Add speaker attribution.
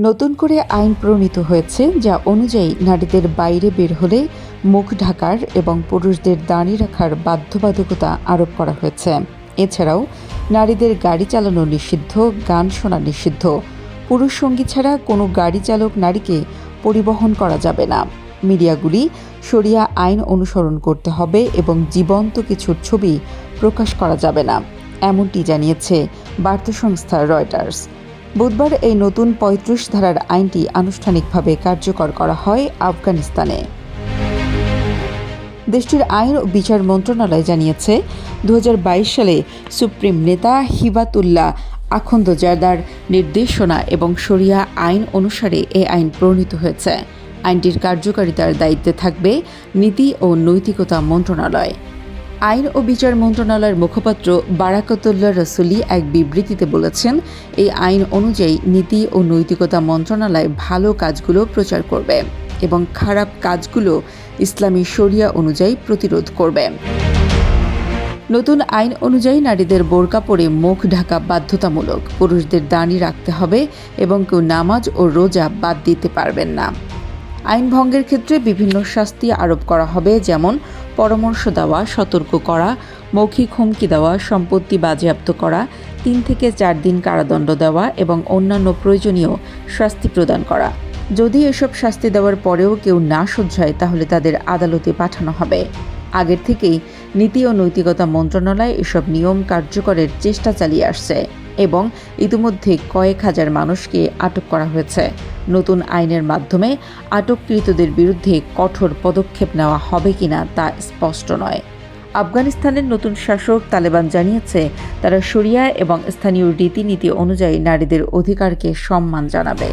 Speaker 1: নতুন করে আইন প্রণীত হয়েছে যা অনুযায়ী নারীদের বাইরে বের হলে মুখ ঢাকার এবং পুরুষদের দাঁড়িয়ে রাখার বাধ্যবাধকতা আরোপ করা হয়েছে। এছাড়াও নারীদের গাড়ি চালানো নিষিদ্ধ, গান শোনা নিষিদ্ধ, পুরুষ সঙ্গী ছাড়া কোনো গাড়ি চালক নারীকে পরিবহন করা যাবে না। মিডিয়াগুলি শরিয়া আইন অনুসরণ করতে হবে এবং জীবন্ত কিছুর ছবি প্রকাশ করা যাবে না, এমনটি জানিয়েছে বার্তা সংস্থা রয়টার্স। বুধবার এই নতুন ৩৫ ধারার আইনটি আনুষ্ঠানিকভাবে কার্যকর করা হয় আফগানিস্তানে। দেশটির আইন ও বিচার মন্ত্রণালয় জানিয়েছে ২০২২ সালে সুপ্রিম নেতা হিবাতুল্লাহ আখন্দ-জাদার নির্দেশনা এবং শরিয়া আইন অনুসারে এই আইন প্রণীত হয়েছে। আইনটির কার্যকারিতার দায়িত্বে থাকবে নীতি ও নৈতিকতা মন্ত্রণালয়। আইন ও বিচার মন্ত্রণালয়ের মুখপাত্র বারাকাতুল্লাহ রসুলি এক বিবৃতিতে বলেছেন, এই আইন অনুযায়ী নীতি ও নৈতিকতা মন্ত্রণালয় ভালো কাজগুলো প্রচার করবে এবং খারাপ কাজগুলো ইসলামী শরিয়া অনুযায়ী প্রতিরোধ করবে। নতুন আইন অনুযায়ী নারীদের বোরকা পরে মুখ ঢাকা বাধ্যতামূলক, পুরুষদের দাঁড়িয়ে রাখতে হবে এবং কেউ নামাজ ও রোজা বাদ দিতে পারবেন না। আইন ভঙ্গের ক্ষেত্রে বিভিন্ন শাস্তি আরোপ করা হবে, যেমন পরামর্শ দেওয়া, সতর্ক করা, মৌখিক হুমকি দেওয়া, সম্পত্তি বাজেয়াপ্ত করা, ৩ থেকে ৪ দিন কারাদণ্ড দেওয়া এবং অন্যান্য প্রয়োজনীয় শাস্তি প্রদান করা। যদি এসব শাস্তি দেওয়ার পরেও কেউ না সহ্যায় তাহলে তাদের আদালতে পাঠানো হবে। আগের থেকেই নীতি ও নৈতিকতা মন্ত্রণালয় এসব নিয়ম কার্যকরের চেষ্টা চালিয়ে আসছে এবং ইতিমধ্যে কয়েক হাজার মানুষকে আটক করা হয়েছে। নতুন আইনের মাধ্যমে আটককৃতদের বিরুদ্ধে কঠোর পদক্ষেপ নেওয়া হবে কিনা তা স্পষ্ট নয়। আফগানিস্তানের নতুন শাসক তালেবান জানিয়েছে, তারা শরিয়া এবং স্থানীয় রীতিনীতি অনুযায়ী নারীদের অধিকারকে সম্মান জানাবে।